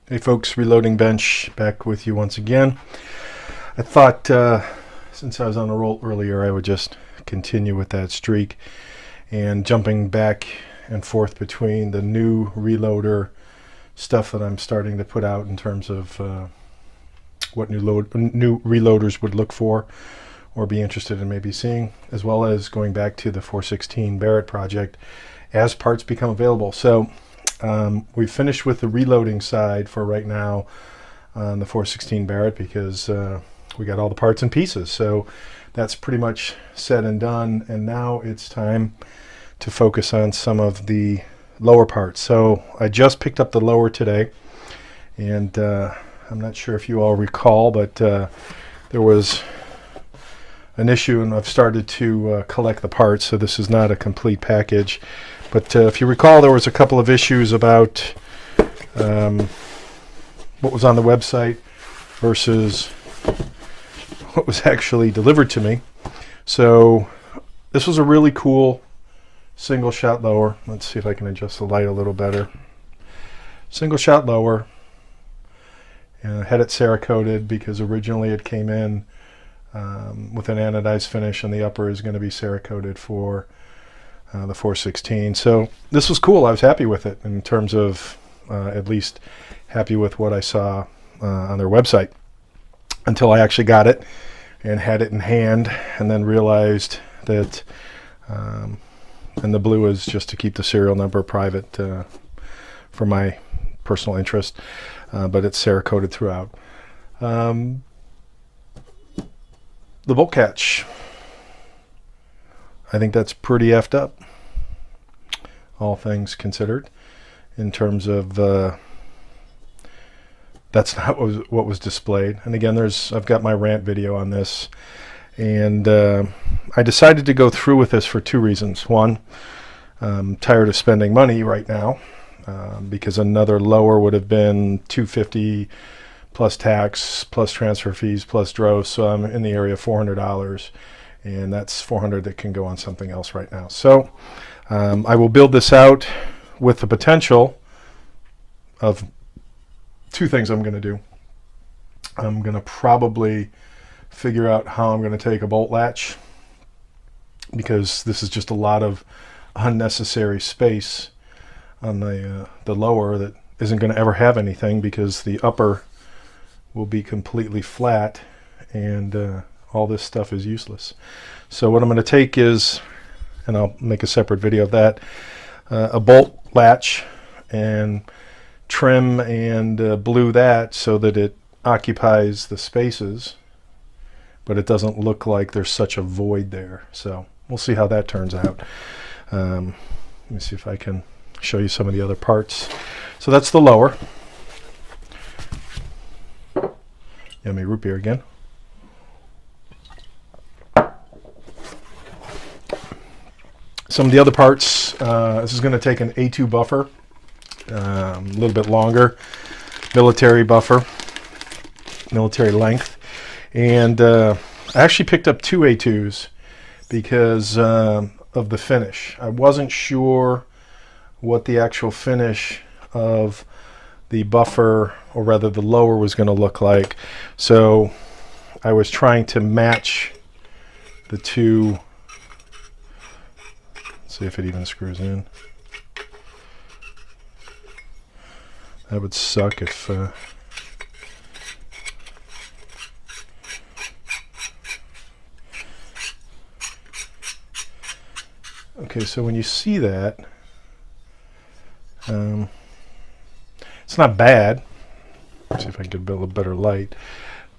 Hey folks, Reloading Bench back with you once again. I thought since I was on a roll earlier I would just continue with that streak and jumping back and forth between the new reloader stuff that I'm starting to put out in terms of what new reloaders would look for or be interested in maybe seeing, as well as going back to the 416 Barrett project as parts become available. So we've finished with the reloading side for right now on the 416 Barrett because we got all the parts and pieces. So that's pretty much said and done. And now it's time to focus on some of the lower parts. So I just picked up the lower today. And I'm not sure if you all recall, but there was an issue and I've started to collect the parts. So this is not a complete package. But if you recall, there was a couple of issues about what was on the website versus what was actually delivered to me. So this was a really cool single shot lower. Let's see if I can adjust the light a little better. Single shot lower. Had it Cerakoted because originally it came in with an anodized finish, and the upper is going to be Cerakoted for the 416. So this was cool. I was happy with it in terms of at least happy with what I saw on their website until I actually got it and had it in hand, and then realized that and the blue is just to keep the serial number private for my personal interest, but it's Cerakoted throughout. The bolt catch, I think that's pretty effed up, all things considered, in terms of that's not what was displayed. And again, I've got my rant video on this, and I decided to go through with this for two reasons. One, I'm tired of spending money right now because another lower would have been $250 plus tax, plus transfer fees, plus dross, so I'm in the area of $400. And that's $400 that can go on something else right now. So I will build this out with the potential of two things I'm going to do. I'm going to probably figure out how I'm going to take a bolt latch, because this is just a lot of unnecessary space on the lower that isn't going to ever have anything, because the upper will be completely flat and all this stuff is useless. So what I'm going to take is, and I'll make a separate video of that, a bolt latch and trim and blue that so that it occupies the spaces, but it doesn't look like there's such a void there. So we'll see how that turns out. Let me see if I can show you some of the other parts. So that's the lower. Yummy root beer again. Some of the other parts, this is going to take an A2 buffer, a little bit longer, military buffer, military length. And I actually picked up two A2s because of the finish. I wasn't sure what the actual finish of the buffer, or rather the lower, was going to look like. So I was trying to match the two. See if it even screws in. That would suck if okay, so when you see that, it's not bad. Let's see if I can get a little better light,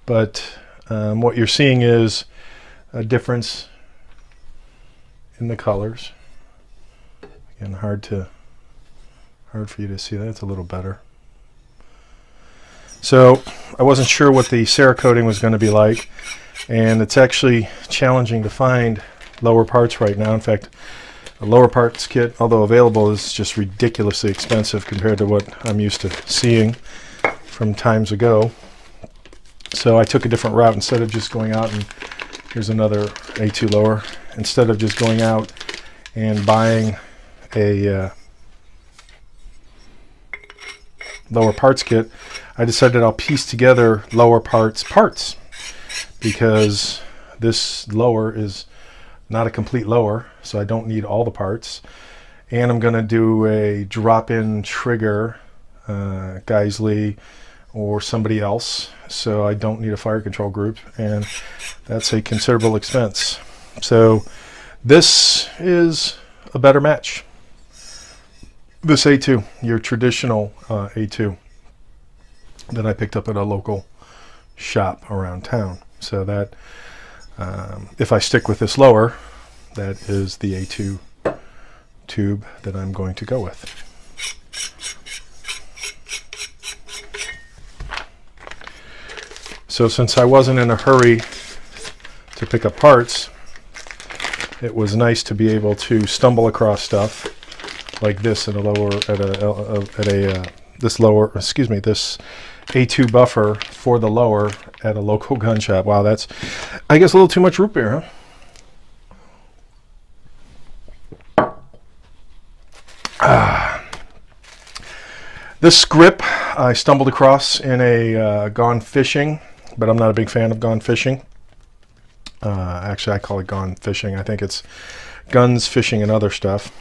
but what you're seeing is a difference in the colors. Again, hard for you to see that. It's a little better. So I wasn't sure what the Cerakoting was going to be like, and it's actually challenging to find lower parts right now. In fact, a lower parts kit, although available, is just ridiculously expensive compared to what I'm used to seeing from times ago. So I took a different route. Instead of just going out and here's another A2 lower, instead of just going out and buying a lower parts kit, I decided I'll piece together lower parts because this lower is not a complete lower, so I don't need all the parts. And I'm going to do a drop-in trigger, Geisley or somebody else, so I don't need a fire control group, and that's a considerable expense. So this is a better match. This A2, your traditional A2 that I picked up at a local shop around town. So that if I stick with this lower, that is the A2 tube that I'm going to go with. So since I wasn't in a hurry to pick up parts, it was nice to be able to stumble across stuff like this at a lower, this A2 buffer for the lower at a local gun shop. Wow, that's, I guess, a little too much root beer, huh? This grip I stumbled across in a Gone Fishing, but I'm not a big fan of Gone Fishing. Actually, I call it Gone Fishing. I think it's Guns, Fishing, and Other Stuff.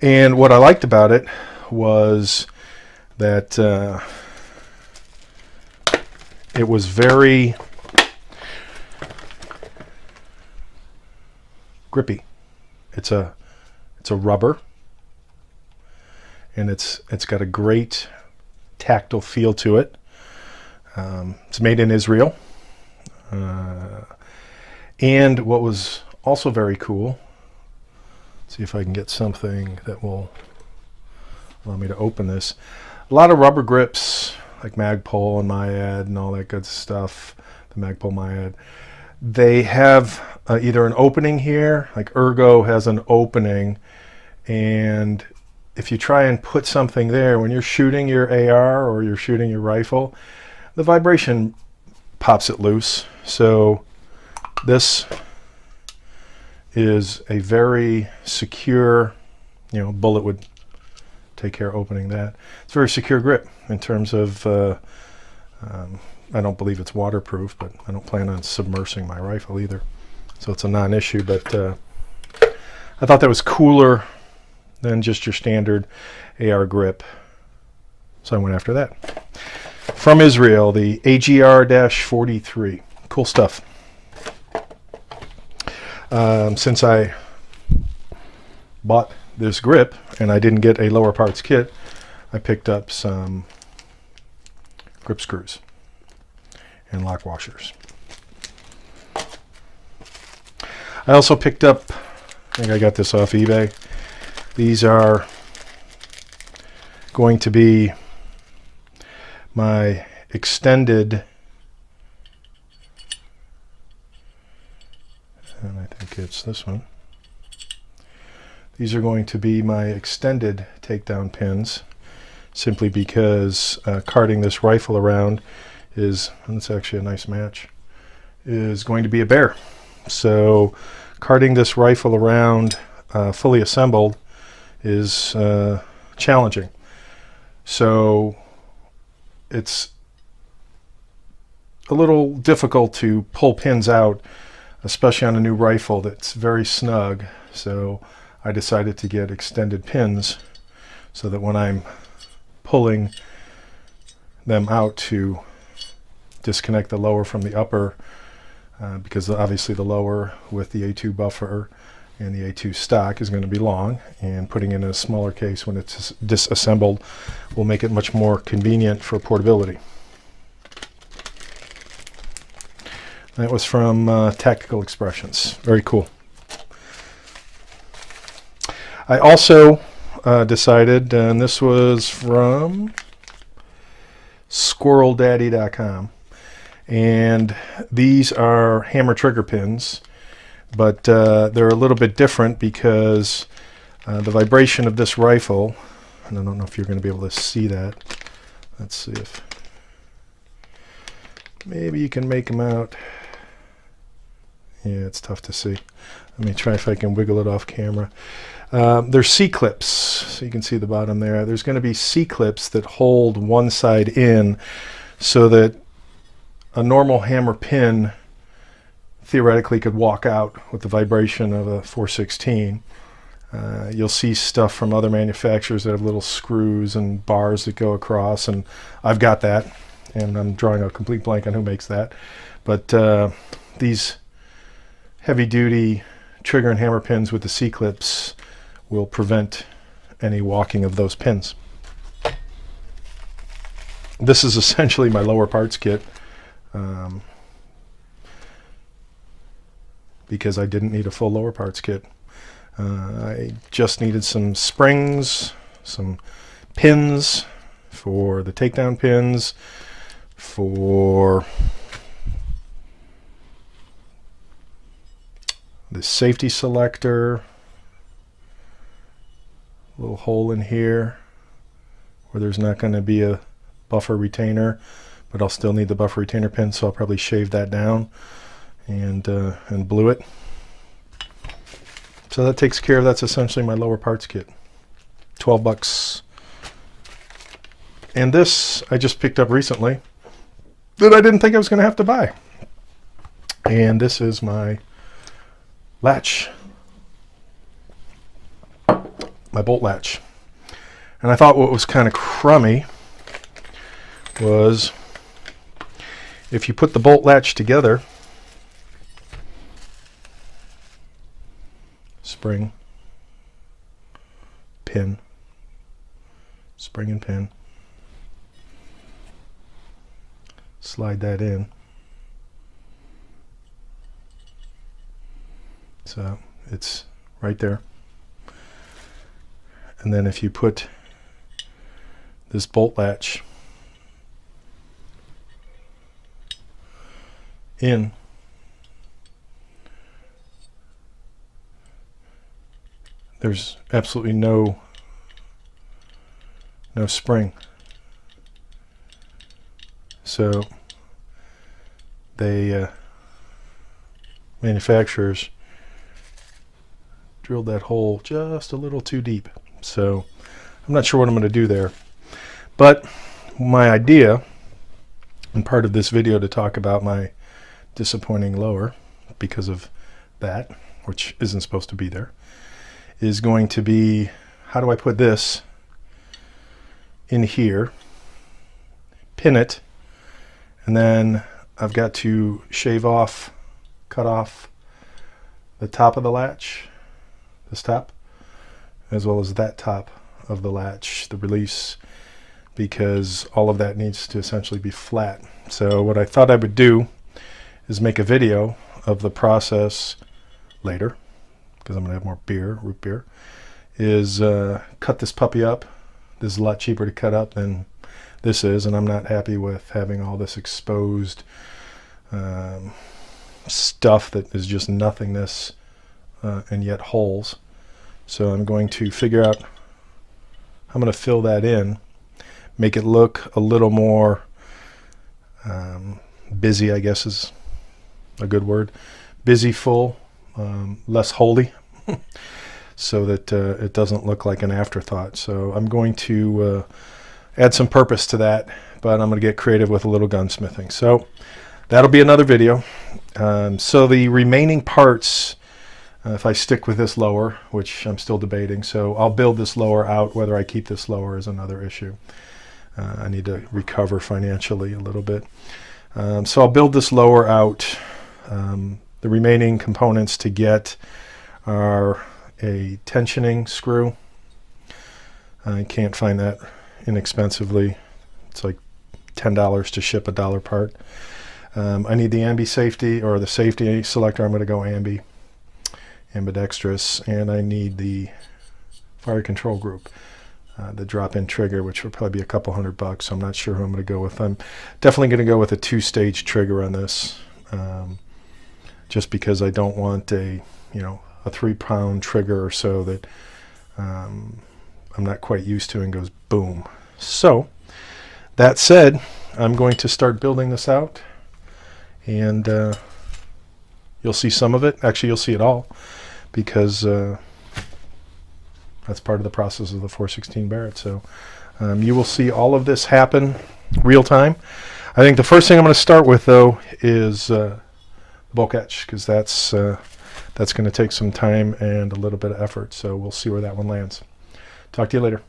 And what I liked about it was that it was very grippy. It's a rubber, and it's got a great tactile feel to it. It's made in Israel. And what was also very cool, see if I can get something that will allow me to open this. A lot of rubber grips like Magpul and Myad and all that good stuff, the Magpul Myad, they have either an opening here, like Ergo has an opening, and if you try and put something there when you're shooting your AR or you're shooting your rifle, the vibration pops it loose. So this is a very secure, bullet would take care of opening that. It's a very secure grip in terms of, I don't believe it's waterproof, but I don't plan on submersing my rifle either. So it's a non-issue, but I thought that was cooler than just your standard AR grip. So I went after that. From Israel, the AGR-43. Cool stuff. Since I bought this grip and I didn't get a lower parts kit, I picked up some grip screws and lock washers. I also picked up, I think I got this off eBay. These are going to be my extended, and I think it's this one. These are going to be my extended takedown pins, simply because carting this rifle around is, and it's actually a nice match, is going to be a bear. So carting this rifle around fully assembled is challenging. So it's a little difficult to pull pins out, especially on a new rifle that's very snug. So I decided to get extended pins so that when I'm pulling them out to disconnect the lower from the upper, because obviously the lower with the A2 buffer and the A2 stock is going to be long, and putting in a smaller case when it's disassembled will make it much more convenient for portability. That was from Tactical Expressions. Very cool. I also decided, and this was from squirreldaddy.com, and these are hammer trigger pins, but they're a little bit different because the vibration of this rifle, and I don't know if you're going to be able to see that. Let's see if maybe you can make them out. Yeah, it's tough to see. Let me try if I can wiggle it off camera. There's C-clips, so you can see the bottom there. There's going to be C-clips that hold one side in so that a normal hammer pin theoretically could walk out with the vibration of a 416. You'll see stuff from other manufacturers that have little screws and bars that go across, and I've got that, and I'm drawing a complete blank on who makes that. But these heavy-duty trigger and hammer pins with the C-clips will prevent any walking of those pins. This is essentially my lower parts kit, because I didn't need a full lower parts kit. I just needed some springs, some pins for the takedown pins, for the safety selector, a little hole in here where there's not going to be a buffer retainer, but I'll still need the buffer retainer pin, so I'll probably shave that down and glue it. So that takes care of, that's essentially my lower parts kit. 12 bucks. And this I just picked up recently that I didn't think I was going to have to buy. And this is my latch, my bolt latch. And I thought what was kind of crummy was if you put the bolt latch together, spring, pin, spring and pin, slide that in. So it's right there. And then if you put this bolt latch in, there's absolutely no spring. So they manufacturers drilled that hole just a little too deep. So I'm not sure what I'm going to do there. But my idea, and part of this video to talk about my disappointing lower because of that, which isn't supposed to be there, is going to be, how do I put this in here, pin it, and then I've got to shave off, cut off the top of the latch, this top, as well as that top of the latch, the release, because all of that needs to essentially be flat. So what I thought I would do is make a video of the process later, because I'm going to have more beer, root beer, is cut this puppy up. This is a lot cheaper to cut up than this is, and I'm not happy with having all this exposed stuff that is just nothingness and yet holes. So I'm going to figure out how I'm going to fill that in, make it look a little more busy, I guess is a good word. Busy, full, less holy, so that it doesn't look like an afterthought. So I'm going to add some purpose to that, but I'm going to get creative with a little gunsmithing. So that'll be another video. So the remaining parts, if I stick with this lower, which I'm still debating, so I'll build this lower out. Whether I keep this lower is another issue. I need to recover financially a little bit. So I'll build this lower out. The remaining components to get are a tensioning screw. I can't find that inexpensively. It's like $10 to ship a $1 part. I need the ambi safety, or the safety selector. I'm going to go ambi, ambidextrous, and I need the fire control group, the drop-in trigger, which will probably be a couple $100. So I'm not sure who I'm going to go with. I'm definitely going to go with a 2-stage trigger on this, just because I don't want a 3-pound trigger or so that I'm not quite used to and goes boom. So that said, I'm going to start building this out, and you'll see some of it. Actually, you'll see it all, because That's part of the process of the 416 Barrett. So you will see all of this happen real time. I think the first thing I'm going to start with, though, is bulk etch, because that's going to take some time and a little bit of effort. So we'll see where that one lands. Talk to you later.